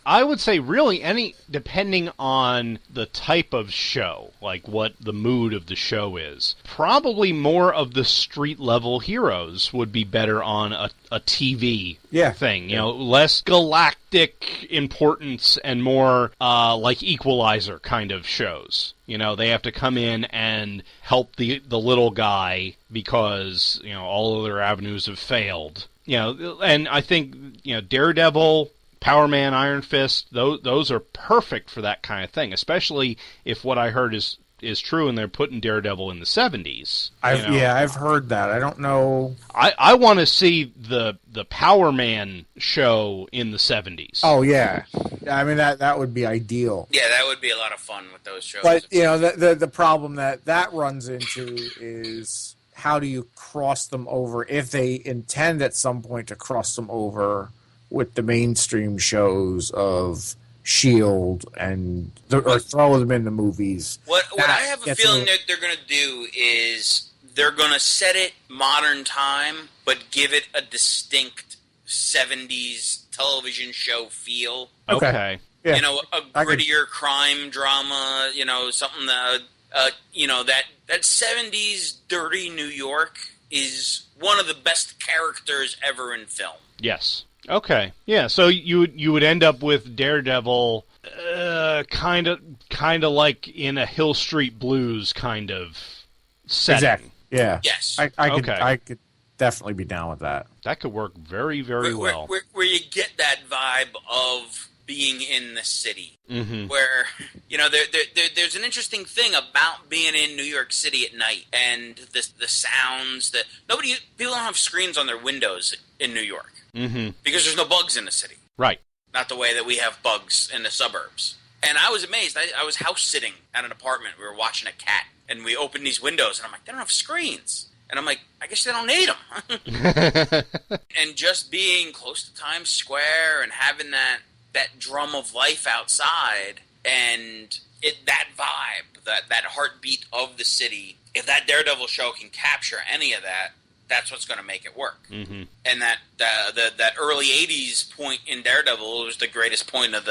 I would say really depending on the type of show, like what the mood of the show is. Probably more of the street-level heroes would be better on a TV thing. You know, less galactic importance and more like Equalizer kind of shows. You know, they have to come in and help the little guy because, you know, all other avenues have failed. You know, and I think, you know, Daredevil, Power Man, Iron Fist, those are perfect for that kind of thing, especially if what I heard is true and they're putting Daredevil in the 70s. I've heard that. I don't know. I want to see the Power Man show in the 70s. Oh, yeah. I mean, that would be ideal. Yeah, that would be a lot of fun with those shows. But, you know, the problem that runs into is how do you cross them over if they intend at some point to cross them over with the mainstream shows of S.H.I.E.L.D. or throw them in the movies. What I have a feeling that they're going to do is they're going to set it modern time, but give it a distinct 70s television show feel. Okay. Yeah. You know, a grittier crime drama, you know, something that, you know, that 70s dirty New York is one of the best characters ever in film. Yes. Okay. Yeah, so you would end up with Daredevil kind of like in a Hill Street Blues kind of setting. Exactly. Yeah. Yes. I could definitely be down with that. That could work very, very well. Where you get that vibe of being in the city. Mm-hmm. Where, you know, there's an interesting thing about being in New York City at night and the sounds that people don't have screens on their windows in New York. Mm-hmm. Because there's no bugs in the city. Right. Not the way that we have bugs in the suburbs. And I was amazed. I was house sitting at an apartment. We were watching a cat. And we opened these windows. And I'm like, they don't have screens. And I'm like, I guess they don't need them. And just being close to Times Square and having that drum of life outside and that vibe, that heartbeat of the city. If that Daredevil show can capture any of that, that's what's going to make it work. Mm-hmm. And that early 80s point in Daredevil was the greatest point of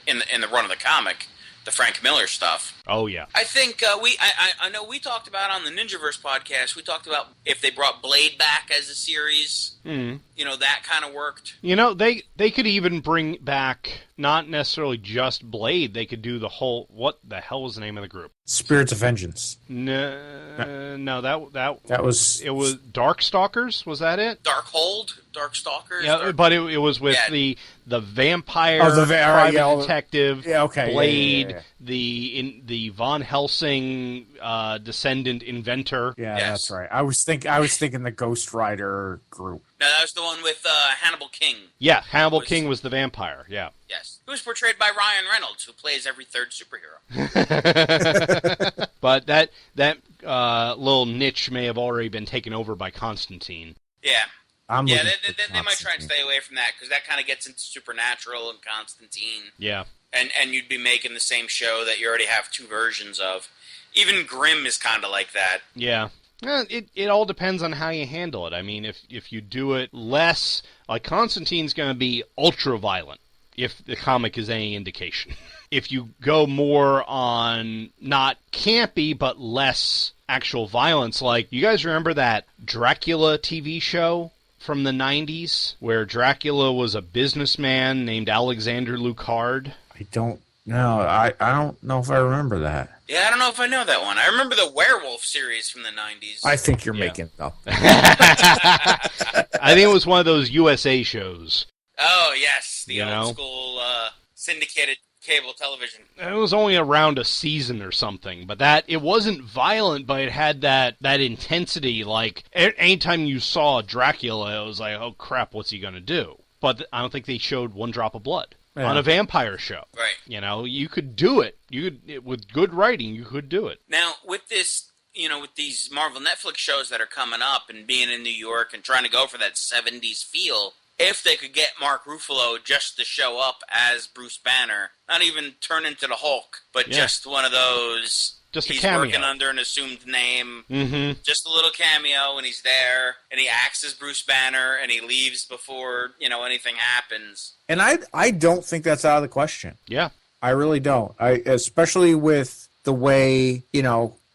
in the run of the comic, the Frank Miller stuff. Oh, yeah. I think I know we talked about on the Ninjaverse podcast, we talked about if they brought Blade back as a series, you know, that kind of worked. You know, they could even bring back not necessarily just Blade. They could do the whole, what the hell was the name of the group? Spirits of Vengeance. No, that was... It was Darkstalkers, was that it? Darkstalkers? Yeah, but it was with the vampire, private detective, Blade, the Von Helsing descendant inventor. Yeah, yes. That's right. I was thinking the Ghost Rider group. No, that was the one with Hannibal King. Yeah, Hannibal King was the vampire, yeah. Yes. It was portrayed by Ryan Reynolds, who plays every third superhero. But that little niche may have already been taken over by Constantine. Yeah. They might try and stay away from that, because that kind of gets into Supernatural and Constantine. Yeah. And you'd be making the same show that you already have 2 versions of. Even Grimm is kind of like that. Yeah. It all depends on how you handle it. I mean, if you do it less, like Constantine's going to be ultra-violent, if the comic is any indication. If you go more on not campy, but less actual violence, like, you guys remember that Dracula TV show from the 90s, where Dracula was a businessman named Alexander Lucard? I don't No, I don't know if I remember that. Yeah, I don't know if I know that one. I remember the werewolf series from the 90s. I think you're making it up. I think it was one of those USA shows. Oh, yes. The old school syndicated cable television. It was only around a season or something, but it wasn't violent, but it had that intensity. Like, anytime you saw Dracula, it was like, oh crap, what's he going to do? But I don't think they showed one drop of blood. On a vampire show. Right. You could do it. With good writing, you could do it. Now, with this, with these Marvel Netflix shows that are coming up and being in New York and trying to go for that 70s feel, if they could get Mark Ruffalo just to show up as Bruce Banner, not even turn into the Hulk, but just one of those... Just he's a cameo. Working under an assumed name. Mm-hmm. Just a little cameo, and he's there, and he acts as Bruce Banner, and he leaves before, anything happens. And I don't think that's out of the question. Yeah. I really don't. Especially with the way,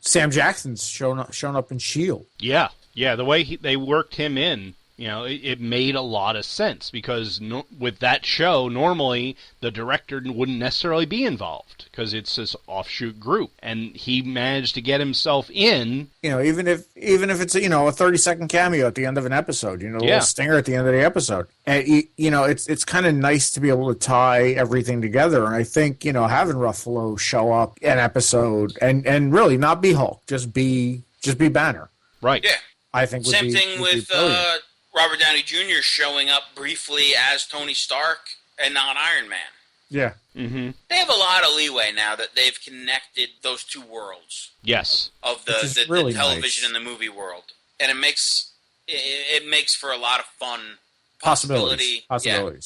Sam Jackson's shown up in S.H.I.E.L.D. Yeah. Yeah, the way they worked him in, it made a lot of sense because with that show, normally the director wouldn't necessarily be involved because it's this offshoot group, and he managed to get himself in. Even if it's a 30-second cameo at the end of an episode, a little stinger at the end of the episode, and it's kind of nice to be able to tie everything together. And I think having Ruffalo show up an episode and really not be Hulk, just be Banner, right? Yeah, I think same thing with Robert Downey Jr. showing up briefly as Tony Stark and not Iron Man. Yeah. Mm-hmm. They have a lot of leeway now that they've connected those two worlds. Yes. Of the really television and the movie world. And it makes for a lot of fun. Possibilities,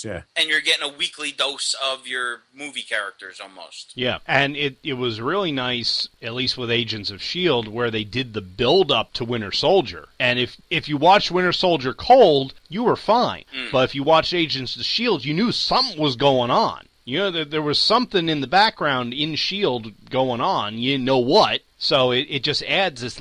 yeah. And you're getting a weekly dose of your movie characters almost. Yeah, and it was really nice, at least with Agents of S.H.I.E.L.D., where they did the build-up to Winter Soldier. And if you watched Winter Soldier cold, you were fine. But if you watched Agents of S.H.I.E.L.D., you knew something was going on. There was something in the background in S.H.I.E.L.D. going on. You didn't know what. So it just adds this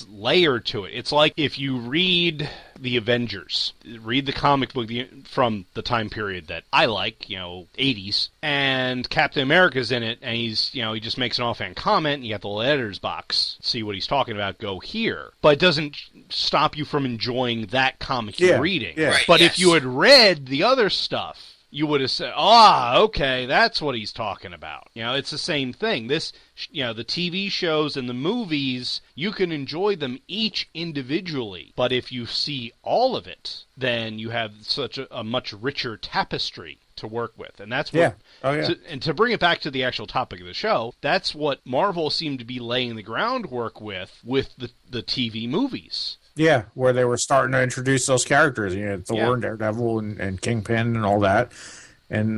layer to it. It's like if you read the Avengers, read the comic book from the time period that I like, 80s, and Captain America's in it, and he's, he just makes an offhand comment, and you have the letters box, see what he's talking about, go here. But it doesn't stop you from enjoying that comic you're reading. Yeah. Right, but if you had read the other stuff, you would have said, okay, that's what he's talking about. It's the same thing. This, the TV shows and the movies, you can enjoy them each individually. But if you see all of it, then you have such a much richer tapestry to work with. And that's what... and to bring it back to the actual topic of the show, that's what Marvel seemed to be laying the groundwork with the TV movies. Yeah, where they were starting to introduce those characters, Thor and Daredevil and Kingpin and all that. And,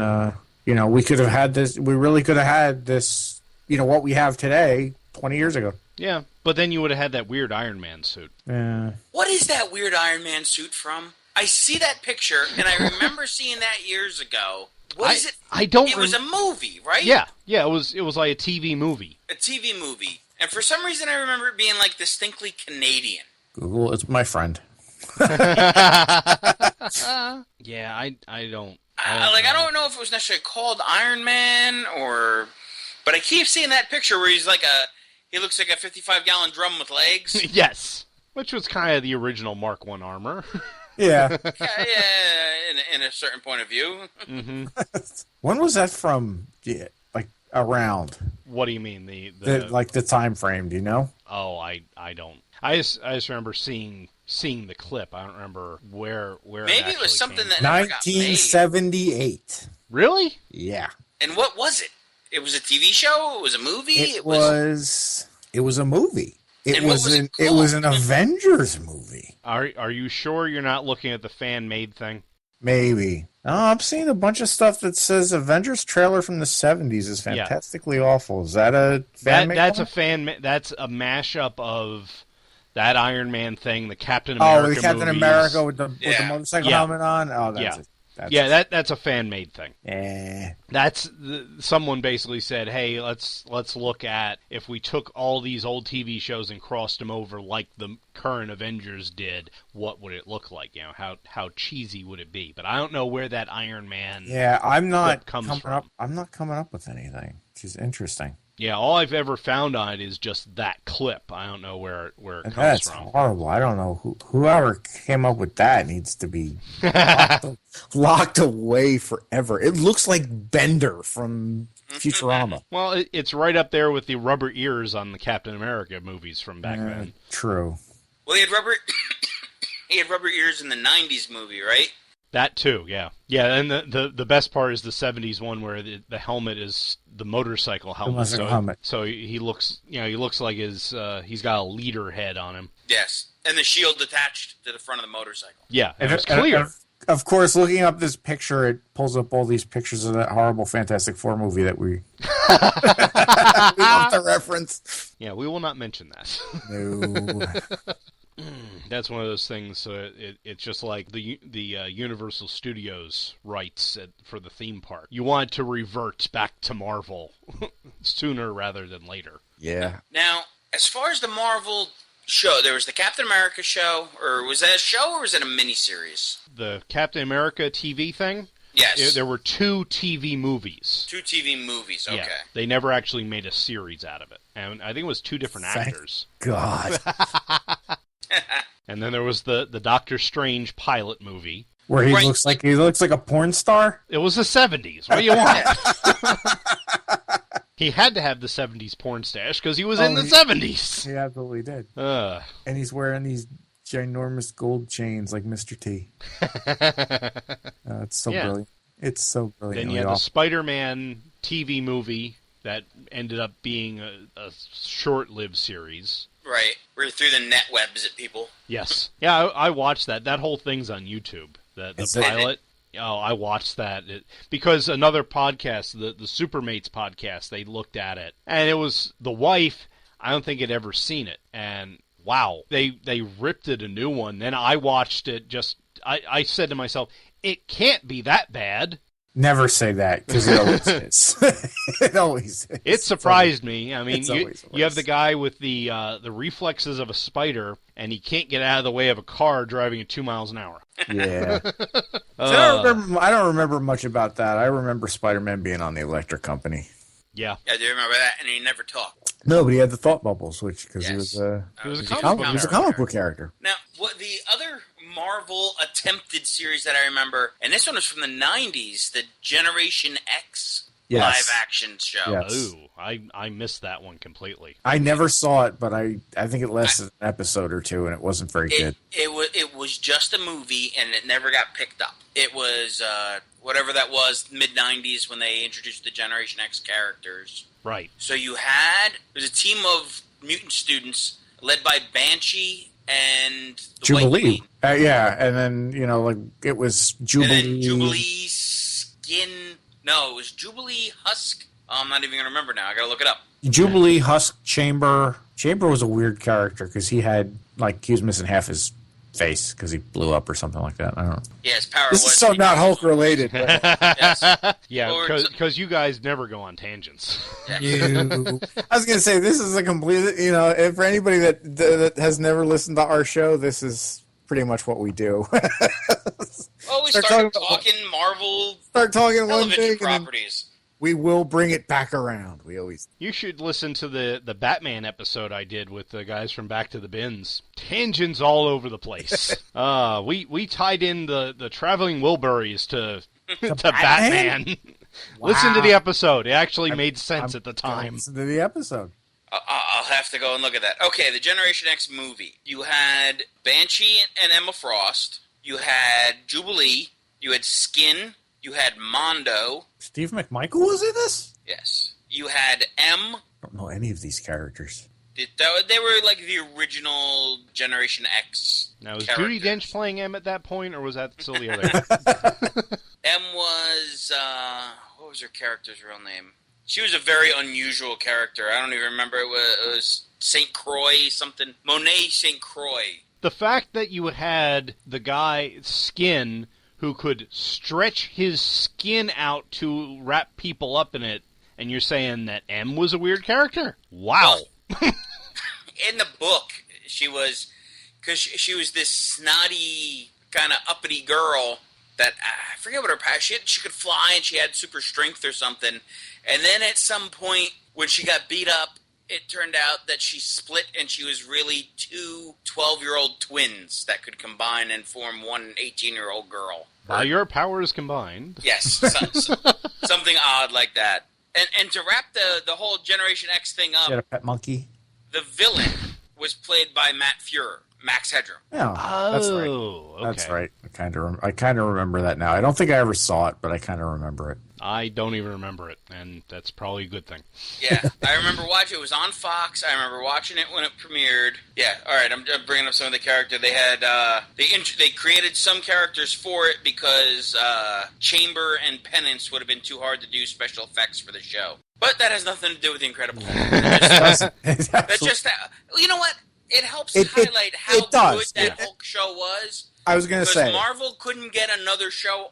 we could have had this, we really could have had this, what we have today 20 years ago. Yeah, but then you would have had that weird Iron Man suit. Yeah. What is that weird Iron Man suit from? I see that picture, and I remember seeing that years ago. What is it? I don't. It was a movie, right? Yeah. It was like a TV movie. A TV movie, and for some reason, I remember it being like distinctly Canadian. Google is my friend. Yeah, I don't. I don't know if it was necessarily called Iron Man but I keep seeing that picture where he looks like a 55-gallon drum with legs. Yes, which was kind of the original Mark I armor. Yeah. In a certain point of view. Mm-hmm. When was that from? Yeah, like around. What do you mean the the time frame? Do you know? Oh, I don't. I just remember seeing the clip. I don't remember where. Maybe it was something that never got made. 1978. Really? Yeah. And what was it? It was a TV show. It was a movie. It was a movie. It was an Avengers movie. Are you sure you're not looking at the fan-made thing? Maybe. Oh, I'm seeing a bunch of stuff that says Avengers trailer from the 70s is fantastically awful. Is that a fan-made one? That's a mashup of that Iron Man thing, the Captain America the Captain movies. America with the motorcycle helmet on? Oh, that's it. That's a fan-made thing. Eh. Someone basically said, "Hey, let's look at if we took all these old TV shows and crossed them over like the current Avengers did, what would it look like? You know, how cheesy would it be?" But I don't know where that Iron Man I'm not coming from. I'm not coming up with anything, which is interesting. Yeah, all I've ever found on it is just that clip. I don't know where it comes from. That's horrible. I don't know whoever came up with that needs to be locked away forever. It looks like Bender from Futurama. Well, it's right up there with the rubber ears on the Captain America movies from back then. True. Well, he had rubber. He had rubber ears in the '90s movie, right? That too, yeah. Yeah, and the best part is the 70s one where the helmet is the motorcycle helmet. So he looks like he's got a leader head on him. Yes, and the shield attached to the front of the motorcycle. Yeah, and it's clear. Of course, looking up this picture, it pulls up all these pictures of that horrible Fantastic Four movie that we love the reference. Yeah, we will not mention that. No. That's one of those things. It's just like the Universal Studios rights for the theme park. You want to revert back to Marvel sooner rather than later. Yeah. Now, as far as the Marvel show, there was the Captain America show, or was that a show, or was it a miniseries? The Captain America TV thing? Yes. There were 2 TV movies. 2 TV movies, okay. Yeah, they never actually made a series out of it. And I think it was 2 different actors. God. And then there was the Doctor Strange pilot movie. Where he looks like a porn star? It was the 70s. What do you want? He had to have the 70s porn stash because he was in the 70s. He absolutely did. And he's wearing these ginormous gold chains like Mr. T. It's so brilliant. It's so brilliant. Then you had the Spider-Man TV movie that ended up being a short-lived series. Right. We're through the net webs at people. Yes. Yeah, I watched that. That whole thing's on YouTube. The pilot. Oh, I watched that. Because another podcast, the Supermates podcast, they looked at it. And it was the wife, I don't think had ever seen it. And wow, they ripped it a new one. Then I watched it I said to myself, it can't be that bad. Never say that, because it always is. It always is. It surprised me. I mean, you have the guy with the reflexes of a spider, and he can't get out of the way of a car driving at 2 miles an hour. Yeah. I don't remember much about that. I remember Spider-Man being on the Electric Company. Yeah. I do remember that, and he never talked. No, but he had the thought bubbles, because he was a comic book character. Now, what the other Marvel attempted series that I remember, and this one was from the 90s, the Generation X live action show. Yes. Ooh, I missed that one completely. I never saw it, but I think it lasted an episode or two, and it wasn't very good. It was just a movie, and it never got picked up. It was whatever that was, mid-90s, when they introduced the Generation X characters. Right. So there was a team of mutant students led by Banshee and the Jubilee. And then, it was Jubilee. And then Jubilee Skin. No, it was Jubilee Husk. I'm not even going to remember now. I got to look it up. Jubilee, Husk, Chamber. Chamber was a weird character because he was missing half his face because he blew up or something like that. I don't know. Yeah, his power This is so not Hulk related. Yes. Yeah, because you guys never go on tangents. I was going to say, this is a complete, for anybody that has never listened to our show, this is pretty much what we do. Well, we start talking Marvel. Start talking one thing. Properties. We will bring it back around. We always. You should listen to the Batman episode I did with the guys from Back to the Bins. Tangents all over the place. We tied in the traveling Wilburys to Batman. Wow. Listen to the episode. It actually made sense at the time. Listen to the episode. I'll have to go and look at that. Okay, the Generation X movie. You had Banshee and Emma Frost. You had Jubilee. You had Skin. You had Mondo. Steve McMichael was in this? Yes. You had M. I don't know any of these characters. They were like the original Generation X Now, was characters. Judi Dench playing M at that point, or was that still the other? M was, what was her character's real name? She was a very unusual character. I don't even remember. It was St. Croix something. Monet St. Croix. The fact that you had the guy, Skin, who could stretch his skin out to wrap people up in it, and you're saying that M was a weird character? Wow. In the book, she was this snotty, kind of uppity girl that, I forget what her passion, she could fly and she had super strength or something. And then at some point, when she got beat up, it turned out that she split and she was really two 12-year-old twins that could combine and form one 18-year-old girl. By your powers combined. Yes, something odd like that. And to wrap the whole Generation X thing up... She had a pet monkey? The villain was played by Matt Fuhrer, Max Headroom. Yeah, that's right. Okay. That's right. I kind of remember that now. I don't think I ever saw it, but I kind of remember it. I don't even remember it, and that's probably a good thing. Yeah, I remember watching it. It was on Fox. I remember watching it when it premiered. Yeah, all right, I'm bringing up some of the character. They had they created some characters for it because Chamber and Penance would have been too hard to do special effects for the show. But that has nothing to do with the Incredible Hulk. That's just that. You know what? It helps highlight how good that Hulk show was. I was going to say, because Marvel couldn't get another show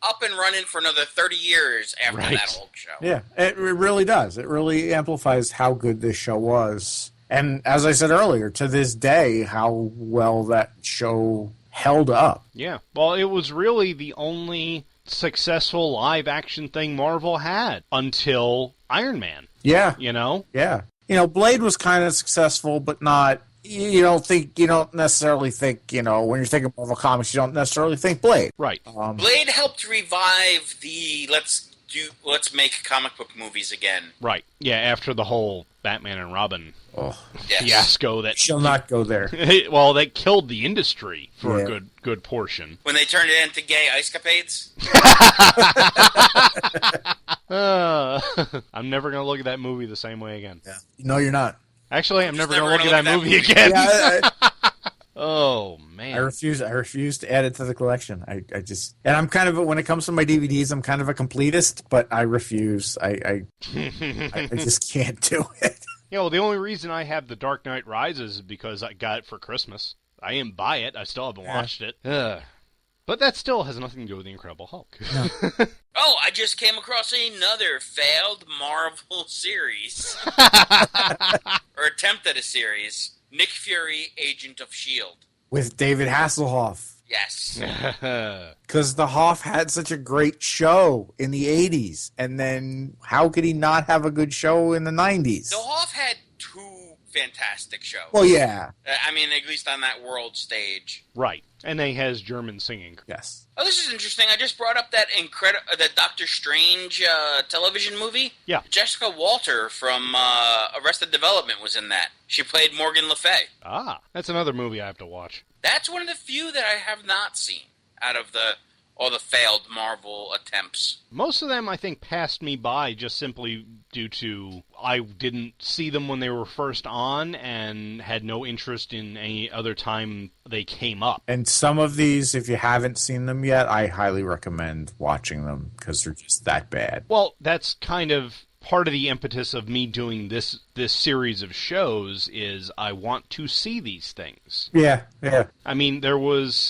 up and running for another 30 years after that Hulk show. Yeah, it really does. It really amplifies how good this show was. And as I said earlier, to this day, how well that show held up. Yeah, well, it was really the only successful live-action thing Marvel had until Iron Man. Yeah. You know? Yeah. You know, Blade was kind of successful, but not... You don't necessarily think, when you're thinking Marvel Comics, you don't necessarily think Blade. Right. Blade helped revive the let's make comic book movies again. Right. Yeah, after the whole Batman and Robin Yes. fiasco that shall not go there. Well, they killed the industry for a good portion. When they turned it into gay escapades. I'm never going to look at that movie the same way again. Yeah. No, you're not. Actually, I'm never going to look at that movie again. Yeah, oh, man. I refuse to add it to the collection. I just... And I'm kind of... When it comes to my DVDs, I'm kind of a completist, but I refuse. I just can't do it. Yeah, well, the only reason I have The Dark Knight Rises is because I got it for Christmas. I didn't buy it. I still haven't watched it. But that still has nothing to do with The Incredible Hulk. No. Oh, I just came across another failed Marvel series. Or attempt at a series. Nick Fury, Agent of S.H.I.E.L.D. With David Hasselhoff. Yes. Because the Hoff had such a great show in the 80s. And then how could he not have a good show in the 90s? The Hoff had two fantastic shows. Well, yeah. I mean, at least on that world stage. Right. And they has German singing. Yes. Oh, this is interesting. I just brought up that that Doctor Strange television movie. Yeah. Jessica Walter from Arrested Development was in that. She played Morgan Le Fay. Ah, that's another movie I have to watch. That's one of the few that I have not seen out of all the failed Marvel attempts. Most of them, I think, passed me by just simply due to I didn't see them when they were first on and had no interest in any other time they came up. And some of these, if you haven't seen them yet, I highly recommend watching them because they're just that bad. Well, that's kind of part of the impetus of me doing this series of shows is I want to see these things. Yeah, yeah. I mean, there was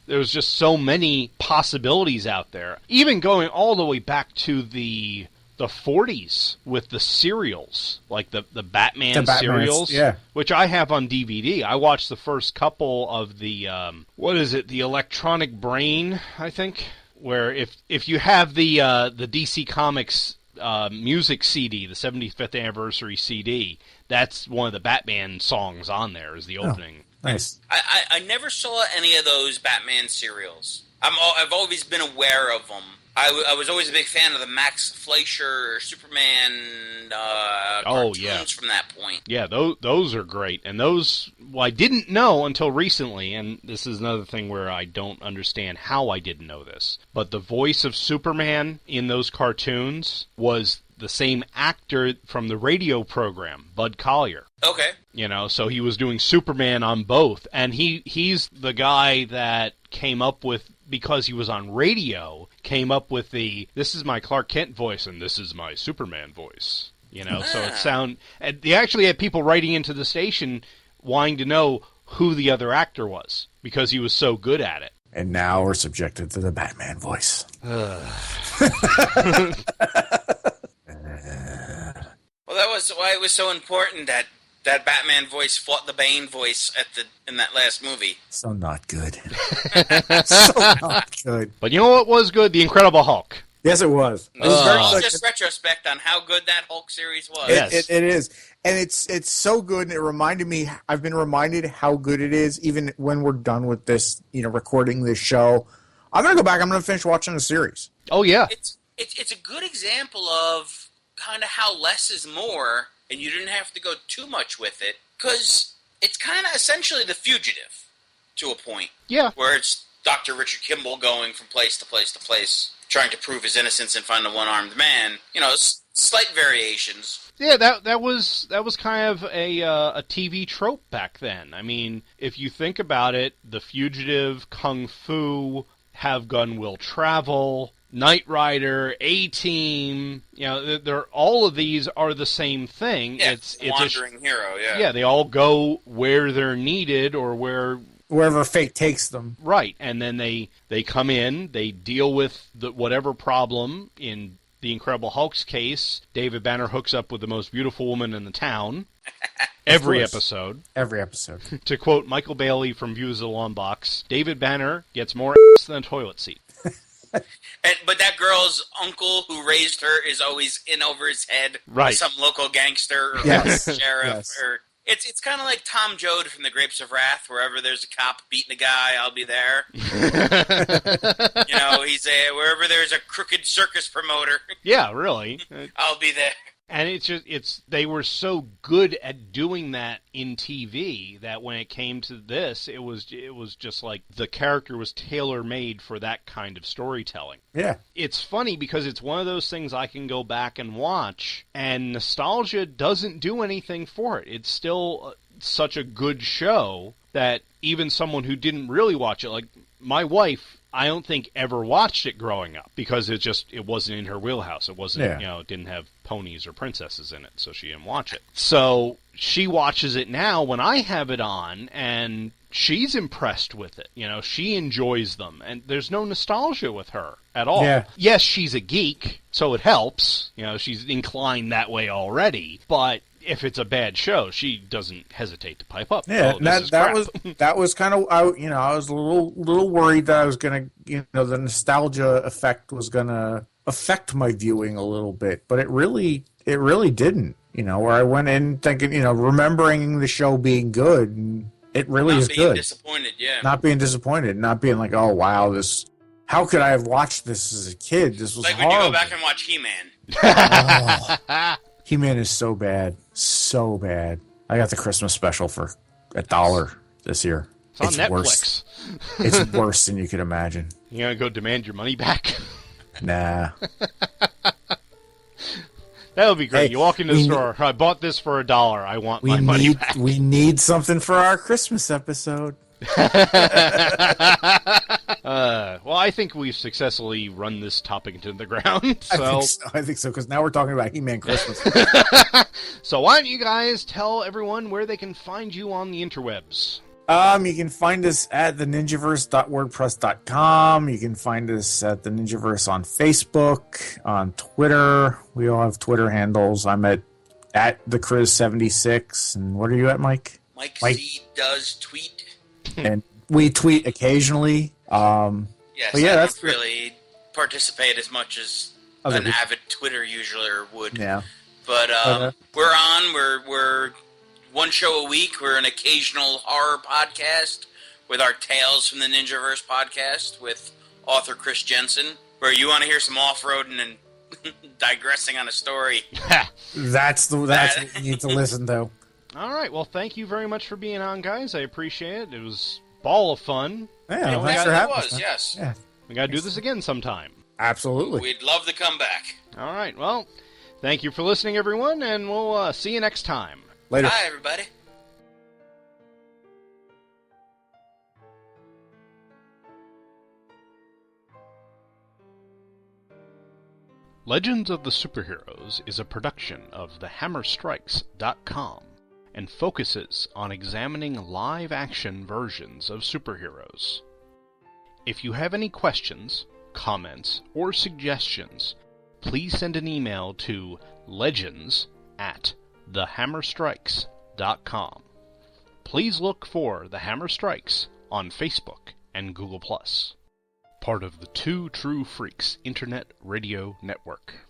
just so many possibilities out there. Even going all the way back to the 40s with the serials, like the Batman serials, which I have on DVD. I watched the first couple of the, the Electronic Brain, I think, where if you have the DC Comics music CD, the 75th anniversary CD, that's one of the Batman songs on there is the opening. Nice. I never saw any of those Batman serials. I've always been aware of them. I was always a big fan of the Max Fleischer Superman cartoons from that point. Yeah, those are great. And those, I didn't know until recently, and this is another thing where I don't understand how I didn't know this, but the voice of Superman in those cartoons was the same actor from the radio program, Bud Collyer. Okay. So he was doing Superman on both, and he's the guy that came up with, because he was on radio, came up with this is my Clark Kent voice and this is my Superman voice. So and they actually had people writing into the station wanting to know who the other actor was because he was so good at it. And now we're subjected to the Batman voice. Well, that was why it was so important that Batman voice fought the Bane voice in that last movie. So not good. So not good. But you know what was good? The Incredible Hulk. Yes, it was. It was all just retrospect on how good that Hulk series was. It is. And it's so good, and it reminded me, I've been reminded how good it is, even when we're done with this, recording this show. I'm going to go back, I'm going to finish watching the series. Oh, yeah. It's a good example of kind of how less is more, and you didn't have to go too much with it, because it's kind of essentially The Fugitive, to a point. Yeah. Where it's Dr. Richard Kimball going from place to place to place, trying to prove his innocence and find the one-armed man. Slight variations. Yeah, that was kind of a TV trope back then. I mean, if you think about it, The Fugitive, Kung Fu, Have Gun Will Travel, Knight Rider, A-Team, they're all of these are the same thing. Yeah, it's wandering hero, yeah. Yeah, they all go where they're needed or wherever fate takes them. Right, and then they come in, they deal with whatever problem. In the Incredible Hulk's case, David Banner hooks up with the most beautiful woman in the town. Every episode. Every episode. To quote Michael Bailey from Views of the Long Box, David Banner gets more ass than a toilet seat. But that girl's uncle who raised her is always in over his head. Right. Some local gangster or sheriff. Yes. Or it's kind of like Tom Joad from The Grapes of Wrath. Wherever there's a cop beating a guy, I'll be there. He's wherever there's a crooked circus promoter. Yeah, really. I'll be there. And they were so good at doing that in TV that when it came to this, it was just like the character was tailor-made for that kind of storytelling. Yeah. It's funny because it's one of those things I can go back and watch, and nostalgia doesn't do anything for it. It's still such a good show that even someone who didn't really watch it, like my wife, I don't think ever watched it growing up because it wasn't in her wheelhouse. It wasn't, it didn't have ponies or princesses in it, so she didn't watch it. So she watches it now when I have it on, and she's impressed with it. She enjoys them, and there's no nostalgia with her at all. Yeah. Yes, she's a geek, so it helps. she's inclined that way already, but if it's a bad show, she doesn't hesitate to pipe up. Yeah, that was kind of I was a little worried that I was gonna the nostalgia effect was gonna affect my viewing a little bit, but it really didn't. Where I went in thinking remembering the show being good, and it really is good. Not being disappointed, yeah. Not being disappointed, not being like, oh wow, this. How could I have watched this as a kid? This was like horrible. When you go back and watch He-Man. He-Man is so bad. So bad. I got the Christmas special for $1 this year. It's on Netflix. Worse. It's worse than you could imagine. You gonna go demand your money back? Nah. That would be great. You walk into the store, I bought this for $1. I want my money back. We need something for our Christmas episode. Well, I think we've successfully run this topic into the ground. So. I think so, because now we're talking about He-Man Christmas. So why don't you guys tell everyone where they can find you on the interwebs? You can find us at theninjaverse.wordpress.com. You can find us at the Ninjaverse on Facebook, on Twitter. We all have Twitter handles. I'm at thechris76. And what are you at, Mike? Mike Z does tweet. And we tweet occasionally. Yes, I don't really participate as much as an avid Twitter user would. Yeah. But we're on. We're one show a week. We're an occasional horror podcast with our Tales from the Ninjaverse podcast with author Chris Jensen, where you want to hear some off-roading and digressing on a story. That's what you need to listen to. All right. Well, thank you very much for being on, guys. I appreciate it. It was a ball of fun. Yeah, thanks for having us. Yes. Yeah. We got to do this again sometime. Absolutely. We'd love to come back. All right. Well, thank you for listening, everyone, and we'll see you next time. Later. Bye, everybody. Legends of the Superheroes is a production of thehammerstrikes.com and focuses on examining live-action versions of superheroes. If you have any questions, comments, or suggestions, please send an email to legends@thehammerstrikes.com. Please look for The Hammer Strikes on Facebook and Google+. Part of the Two True Freaks Internet Radio Network.